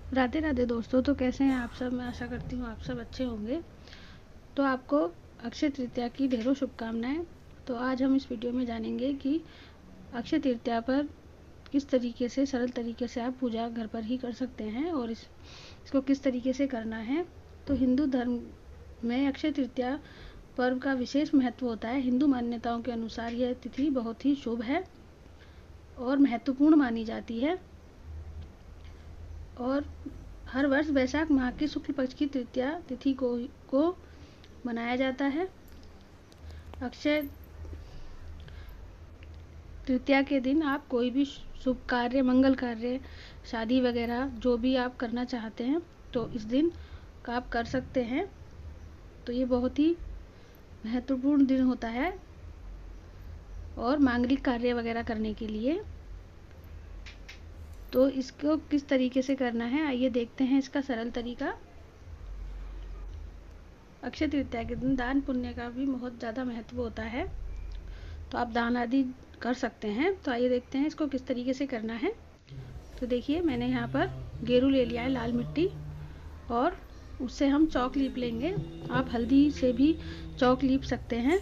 राधे राधे दोस्तों। तो कैसे हैं आप सब? मैं आशा करती हूँ आप सब अच्छे होंगे। तो आपको अक्षय तृतीया की ढेरों शुभकामनाएं। तो आज हम इस वीडियो में जानेंगे कि अक्षय तृतीया पर किस तरीके से, सरल तरीके से आप पूजा घर पर ही कर सकते हैं और इसको किस तरीके से करना है। तो हिंदू धर्म में अक्षय तृतीया पर्व का विशेष महत्व होता है। हिंदू मान्यताओं के अनुसार यह तिथि बहुत ही शुभ है और महत्वपूर्ण मानी जाती है और हर वर्ष वैशाख माह की शुक्ल पक्ष की तृतीया तिथि को मनाया जाता है। अक्षय तृतीया के दिन आप कोई भी शुभ कार्य, मंगल कार्य, शादी वगैरह जो भी आप करना चाहते हैं तो इस दिन का आप कर सकते हैं। तो ये बहुत ही महत्वपूर्ण दिन होता है और मांगलिक कार्य वगैरह करने के लिए। तो इसको किस तरीके से करना है आइए देखते हैं इसका सरल तरीका। अक्षय तृतीया के दिन दान पुण्य का भी बहुत ज़्यादा महत्व होता है, तो आप दान आदि कर सकते हैं। तो आइए देखते हैं इसको किस तरीके से करना है। तो देखिए, मैंने यहाँ पर गेरू ले लिया है, लाल मिट्टी, और उससे हम चौक लीप लेंगे। आप हल्दी से भी चौक लीप सकते हैं,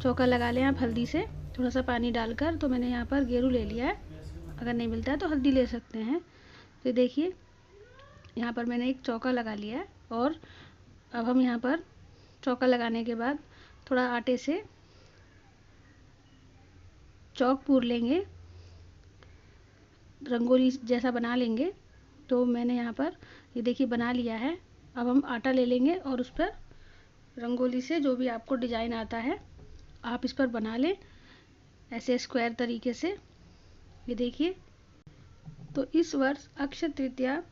चौका लगा लें आप हल्दी से थोड़ा सा पानी डालकर। तो मैंने यहाँ पर गेरू ले लिया है, अगर नहीं मिलता है तो हल्दी ले सकते हैं। तो देखिए, यहाँ पर मैंने एक चौका लगा लिया है और अब हम यहाँ पर चौका लगाने के बाद थोड़ा आटे से चौक पूर लेंगे, रंगोली जैसा बना लेंगे। तो मैंने यहाँ पर ये देखिए बना लिया है। अब हम आटा ले लेंगे और उस पर रंगोली से जो भी आपको डिजाइन आता है आप इस पर बना लें, ऐसे स्क्वायर तरीके से। ये देखिए, तो इस वर्ष अक्षय तृतीया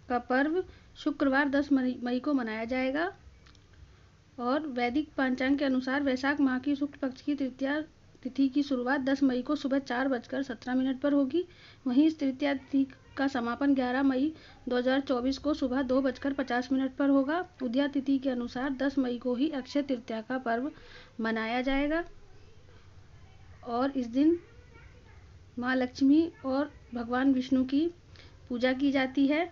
का पर्व शुक्रवार 10 मई को मनाया जाएगा और वैदिक पंचांग के अनुसार वैशाख माह की शुक्ल पक्ष की तृतीया तिथि की शुरुआत 10 मई को सुबह 4:17 पर होगी। वहीं इस तृतीया तिथि का समापन 11 मई 2024 को सुबह 2:50 पर होगा। उदया तिथि के अनुसार 10 मई को ही अक्षय तृतीया का पर्व मनाया जाएगा और इस दिन माँ लक्ष्मी और भगवान विष्णु की पूजा की जाती है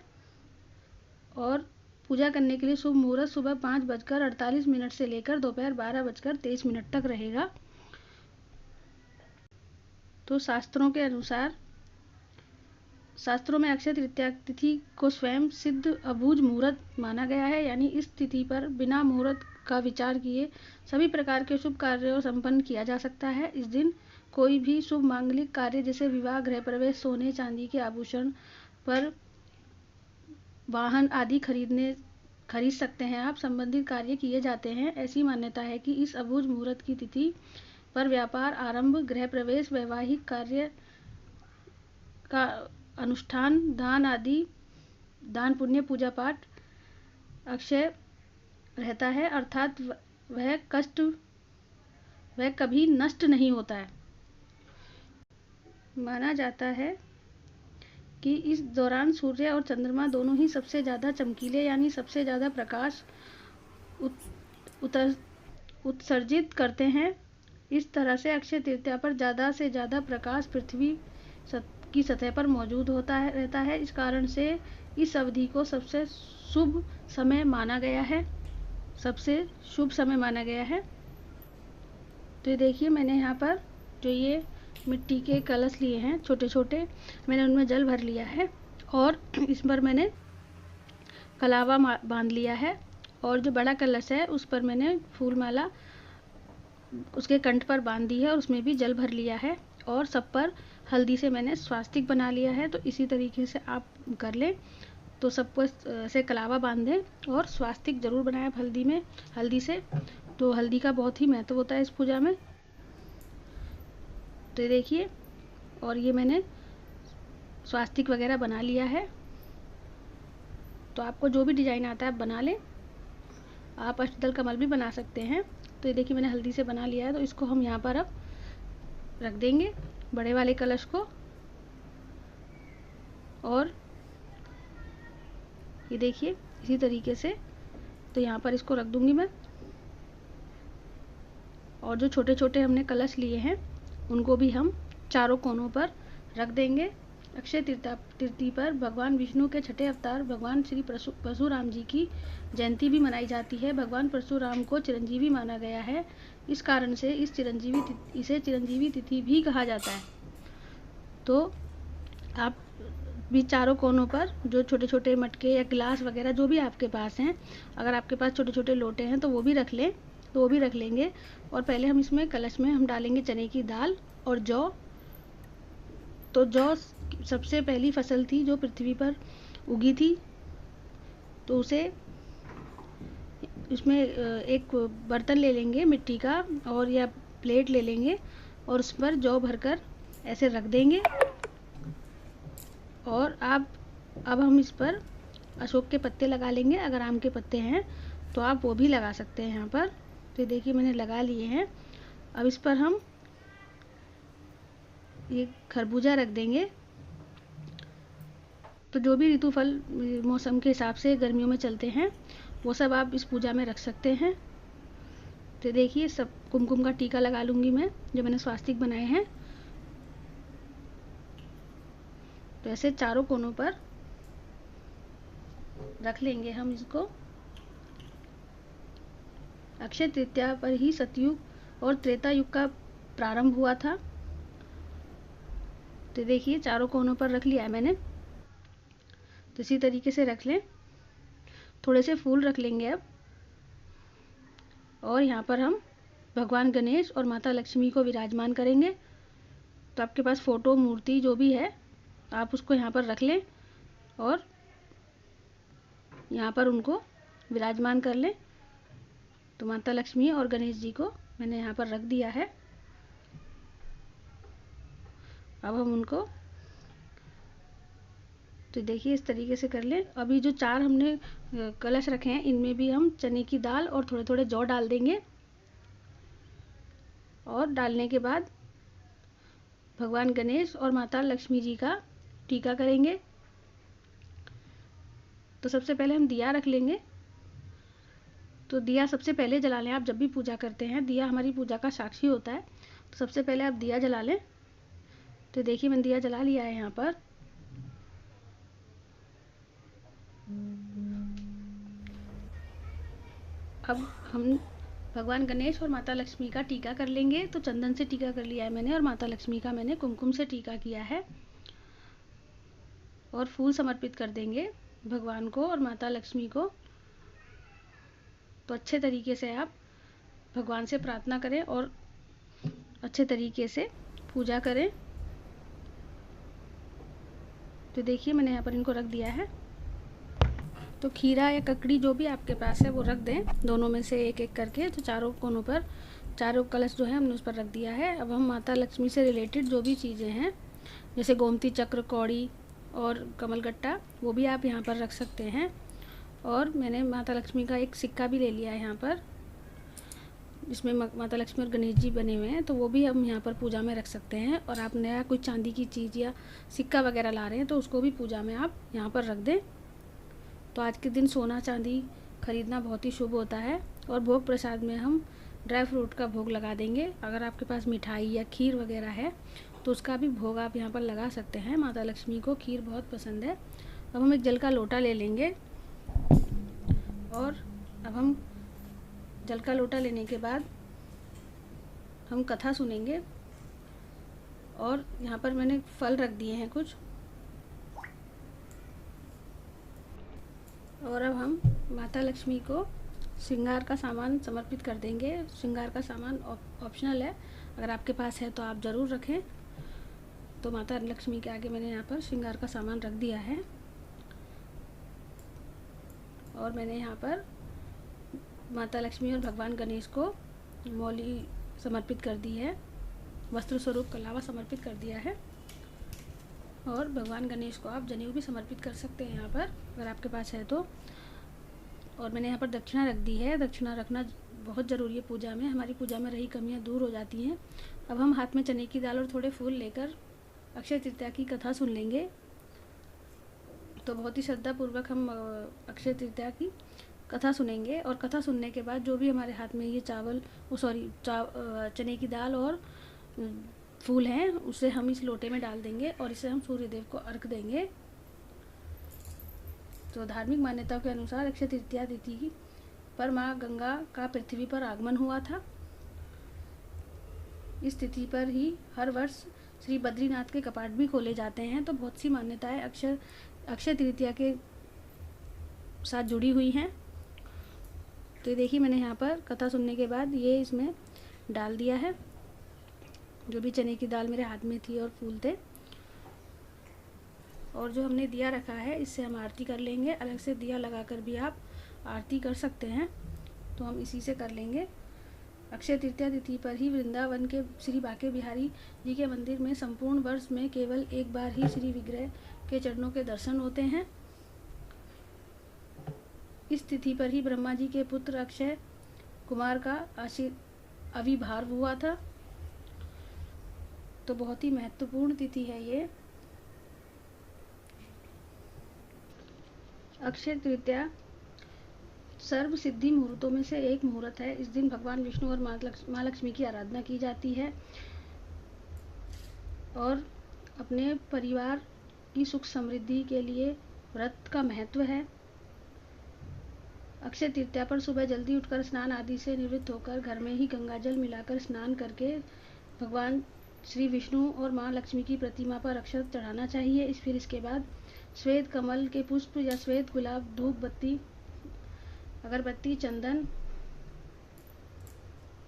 और पूजा करने के लिए शुभ मुहूर्त सुबह 5:48 से लेकर दोपहर 12:23 तक रहेगा। तो शास्त्रों में अक्षय तृतीया तिथि को स्वयं सिद्ध अबूझ मुहूर्त माना गया है, यानी इस तिथि पर बिना मुहूर्त का विचार किए सभी प्रकार के शुभ कार्यों संपन्न किया जा सकता है। इस दिन कोई भी शुभ मांगलिक कार्य जैसे विवाह, गृह प्रवेश, सोने चांदी के आभूषण पर, वाहन आदि खरीद सकते हैं आप, संबंधित कार्य किए जाते हैं। ऐसी मान्यता है कि इस अबूझ मुहूर्त की तिथि पर व्यापार आरंभ, गृह प्रवेश, वैवाहिक कार्य का अनुष्ठान, दान पुण्य, पूजा पाठ अक्षय रहता है, अर्थात वह कभी नष्ट नहीं होता है। माना जाता है कि इस दौरान सूर्य और चंद्रमा दोनों ही सबसे ज़्यादा चमकीले, यानी सबसे ज़्यादा प्रकाश उत्सर्जित करते हैं। इस तरह से अक्षय तृतीया पर ज़्यादा से ज़्यादा प्रकाश पृथ्वी की सतह पर मौजूद रहता है। इस कारण से इस अवधि को सबसे शुभ समय माना गया है। तो ये देखिए, मैंने यहाँ पर जो ये मिट्टी के कलश लिए हैं छोटे छोटे, मैंने उनमें जल भर लिया है और इस पर मैंने कलावा बांध लिया है और जो बड़ा कलश है उस पर मैंने फूल माला उसके कंठ पर बांध दी है और उसमें भी जल भर लिया है और सब पर हल्दी से मैंने स्वास्तिक बना लिया है। तो इसी तरीके से आप कर लें। तो सबको ऐसे कलावा बांधें और स्वास्तिक जरूर बनाएं हल्दी से। तो हल्दी का बहुत ही महत्व होता है इस पूजा में। तो ये देखिए, और ये मैंने स्वास्तिक वगैरह बना लिया है। तो आपको जो भी डिजाइन आता है आप बना लें। आप अष्टदल कमल भी बना सकते हैं। तो ये देखिए, मैंने हल्दी से बना लिया है। तो इसको हम यहाँ पर अब रख देंगे, बड़े वाले कलश को। और ये देखिए इसी तरीके से, तो यहाँ पर इसको रख दूंगी मैं। और जो छोटे छोटे हमने कलश लिए हैं उनको भी हम चारों कोनों पर रख देंगे अक्षय तृतीया पर भगवान विष्णु के छठे अवतार भगवान श्री परशुराम जी की जयंती भी मनाई जाती है। भगवान परशुराम को चिरंजीवी माना गया है, इस कारण से इसे चिरंजीवी तिथि भी कहा जाता है। तो आप भी चारों कोनों पर जो छोटे छोटे मटके या गिलास वगैरह जो भी आपके पास हैं, अगर आपके पास छोटे छोटे लोटे हैं तो वो भी रख लें, तो वो भी रख लेंगे। और पहले हम इसमें कलश में हम डालेंगे चने की दाल और जौ। तो जौ सबसे पहली फसल थी जो पृथ्वी पर उगी थी, तो उसे इसमें एक बर्तन ले लेंगे मिट्टी का और या प्लेट ले लेंगे और उस पर जौ भरकर ऐसे रख देंगे। और अब हम इस पर अशोक के पत्ते लगा लेंगे, अगर आम के पत्ते हैं तो आप वो भी लगा सकते हैं यहाँ पर। तो देखिए मैंने लगा लिए हैं। अब इस पर हम ये खरबूजा रख देंगे। तो जो भी ऋतु फल मौसम के हिसाब से गर्मियों में चलते हैं वो सब आप इस पूजा में रख सकते हैं। तो देखिए सब कुमकुम का टीका लगा लूँगी मैं, जो मैंने स्वास्तिक बनाए हैं। तो ऐसे चारों कोनों पर रख लेंगे हम इसको। अक्षय तृतीया पर ही सतयुग और त्रेता युग का प्रारंभ हुआ था। तो देखिए चारों कोनों पर रख लिया है मैंने। तो इसी तरीके से रख लें। थोड़े से फूल रख लेंगे अब। और यहाँ पर हम भगवान गणेश और माता लक्ष्मी को विराजमान करेंगे। तो आपके पास फोटो मूर्ति जो भी है आप उसको यहाँ पर रख लें और यहाँ पर उनको विराजमान कर लें। तो माता लक्ष्मी और गणेश जी को मैंने यहाँ पर रख दिया है। अब हम उनको तो देखिए इस तरीके से कर लें। अभी जो चार हमने कलश रखे हैं इनमें भी हम चने की दाल और थोड़े थोड़े जौ डाल देंगे। और डालने के बाद भगवान गणेश और माता लक्ष्मी जी का टीका करेंगे। तो सबसे पहले हम दिया रख लेंगे। तो दिया सबसे पहले जला लें। आप जब भी पूजा करते हैं दिया हमारी पूजा का साक्षी होता है, तो सबसे पहले आप दिया जला लें। तो देखिए मैंने दिया जला लिया है यहाँ पर। अब हम भगवान गणेश और माता लक्ष्मी का टीका कर लेंगे। तो चंदन से टीका कर लिया है मैंने और माता लक्ष्मी का मैंने कुमकुम से टीका किया है। और फूल समर्पित कर देंगे भगवान को और माता लक्ष्मी को। तो अच्छे तरीके से आप भगवान से प्रार्थना करें और अच्छे तरीके से पूजा करें। तो देखिए मैंने यहाँ पर इनको रख दिया है। तो खीरा या ककड़ी जो भी आपके पास है वो रख दें, दोनों में से एक एक करके। तो चारों कोनों पर चारों कलश जो है हमने उस पर रख दिया है। अब हम माता लक्ष्मी से रिलेटेड जो भी चीज़ें हैं जैसे गोमती चक्र, कौड़ी और कमलगट्टा वो भी आप यहाँ पर रख सकते हैं। और मैंने माता लक्ष्मी का एक सिक्का भी ले लिया है यहाँ पर, जिसमें माता लक्ष्मी और गणेश जी बने हुए हैं। तो वो भी हम यहाँ पर पूजा में रख सकते हैं। और आप नया कोई चांदी की चीज़ या सिक्का वगैरह ला रहे हैं तो उसको भी पूजा में आप यहाँ पर रख दें। तो आज के दिन सोना चांदी खरीदना बहुत ही शुभ होता है। और भोग प्रसाद में हम ड्राई फ्रूट का भोग लगा देंगे। अगर आपके पास मिठाई या खीर वगैरह है तो उसका भी भोग आप यहाँ पर लगा सकते हैं। माता लक्ष्मी को खीर बहुत पसंद है। अब हम एक जल का लोटा ले लेंगे और अब हम जल का लोटा लेने के बाद हम कथा सुनेंगे। और यहाँ पर मैंने फल रख दिए हैं कुछ। और अब हम माता लक्ष्मी को श्रृंगार का सामान समर्पित कर देंगे। श्रृंगार का सामान ऑप्शनल है, अगर आपके पास है तो आप ज़रूर रखें। तो माता लक्ष्मी के आगे मैंने यहाँ पर श्रृंगार का सामान रख दिया है। और मैंने यहाँ पर माता लक्ष्मी और भगवान गणेश को मौली समर्पित कर दी है, वस्त्र स्वरूप कलावा समर्पित कर दिया है। और भगवान गणेश को आप जनेऊ भी समर्पित कर सकते हैं यहाँ पर, अगर आपके पास है तो। और मैंने यहाँ पर दक्षिणा रख दी है। दक्षिणा रखना बहुत ज़रूरी है पूजा में, हमारी पूजा में रही कमियाँ दूर हो जाती हैं। अब हम हाथ में चने की दाल और थोड़े फूल लेकर अक्षय तृतीया की कथा सुन लेंगे। तो बहुत ही श्रद्धापूर्वक हम अक्षय तृतीया की कथा सुनेंगे। और कथा सुनने के बाद जो भी हमारे हाथ में ये चने की दाल और फूल हैं उसे हम इस लोटे में डाल देंगे और इसे हम सूर्यदेव को अर्घ देंगे। तो धार्मिक मान्यताओं के अनुसार अक्षय तृतीया तिथि पर माँ गंगा का पृथ्वी पर आगमन हुआ था। इस तिथि पर ही हर वर्ष श्री बद्रीनाथ के कपाट भी खोले जाते हैं। तो बहुत सी मान्यताएं अक्षय तृतीया के साथ जुड़ी हुई हैं। तो देखिए मैंने यहाँ पर कथा सुनने के बाद ये इसमें डाल दिया है, जो भी चने की दाल मेरे हाथ में थी और फूल थे। और जो हमने दिया रखा है इससे हम आरती कर लेंगे। अलग से दिया लगाकर भी आप आरती कर सकते हैं, तो हम इसी से कर लेंगे। अक्षय तृतीया तिथि पर ही वृंदावन के श्री बांके बिहारी जी के मंदिर में संपूर्ण वर्ष में केवल एक बार ही श्री विग्रह के चरणों के दर्शन होते हैं। इस तिथि पर ही ब्रह्मा जी के पुत्र अक्षय कुमार का आविर्भाव हुआ था। तो बहुत ही महत्वपूर्ण तिथि है ये। अक्षय तृतीया सर्व सिद्धि मुहूर्तों में से एक मुहूर्त है। इस दिन भगवान विष्णु और माँ लक्ष्मी की आराधना की जाती है और अपने परिवार की सुख समृद्धि के लिए व्रत का महत्व है। अक्षय तृतीया पर सुबह जल्दी उठकर स्नान आदि से निवृत्त होकर घर में ही गंगाजल मिलाकर स्नान करके भगवान श्री विष्णु और माँ लक्ष्मी की प्रतिमा पर अक्षत चढ़ाना चाहिए। फिर इसके बाद श्वेत कमल के पुष्प या श्वेत गुलाब, धूप बत्ती, अगरबत्ती, चंदन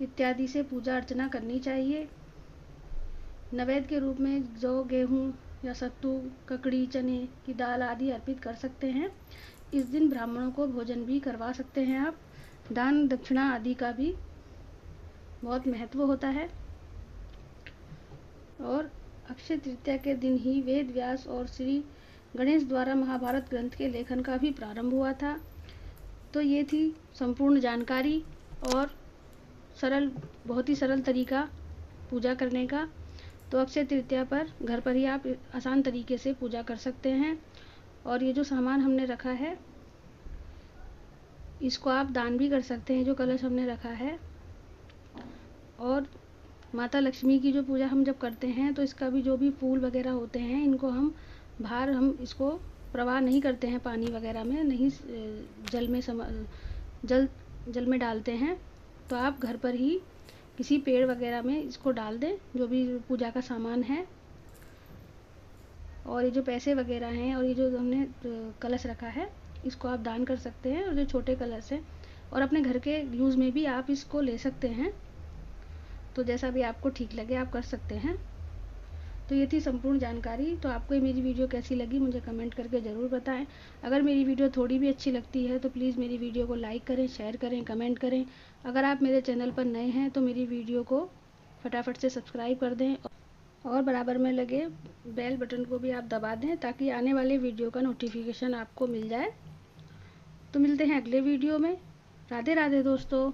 इत्यादि से पूजा अर्चना करनी चाहिए। नैवेद्य के रूप में जौ, गेहूँ या सत्तू, ककड़ी, चने की दाल आदि अर्पित कर सकते हैं। इस दिन ब्राह्मणों को भोजन भी करवा सकते हैं आप। दान दक्षिणा आदि का भी बहुत महत्व होता है। और अक्षय तृतीया के दिन ही वेद व्यास और श्री गणेश द्वारा महाभारत ग्रंथ के लेखन का भी प्रारंभ हुआ था। तो ये थी संपूर्ण जानकारी और बहुत ही सरल तरीका पूजा करने का। तो अक्षय तृतीया पर घर पर ही आप आसान तरीके से पूजा कर सकते हैं। और ये जो सामान हमने रखा है इसको आप दान भी कर सकते हैं, जो कलश हमने रखा है। और माता लक्ष्मी की जो पूजा हम जब करते हैं तो इसका भी जो भी फूल वगैरह होते हैं इनको हम बाहर हम इसको प्रवाह नहीं करते हैं, पानी वगैरह में नहीं, जल में डालते हैं। तो आप घर पर ही किसी पेड़ वगैरह में इसको डाल दें, जो भी पूजा का सामान है। और ये जो पैसे वगैरह हैं और ये जो हमने कलश रखा है इसको आप दान कर सकते हैं। और जो छोटे कलश हैं और अपने घर के यूज़ में भी आप इसको ले सकते हैं। तो जैसा भी आपको ठीक लगे आप कर सकते हैं। तो ये थी संपूर्ण जानकारी। तो आपको ये मेरी वीडियो कैसी लगी मुझे कमेंट करके ज़रूर बताएं। अगर मेरी वीडियो थोड़ी भी अच्छी लगती है तो प्लीज़ मेरी वीडियो को लाइक करें, शेयर करें, कमेंट करें। अगर आप मेरे चैनल पर नए हैं तो मेरी वीडियो को फटाफट से सब्सक्राइब कर दें और बराबर में लगे बेल बटन को भी आप दबा दें ताकि आने वाले वीडियो का नोटिफिकेशन आपको मिल जाए। तो मिलते हैं अगले वीडियो में। राधे राधे दोस्तों।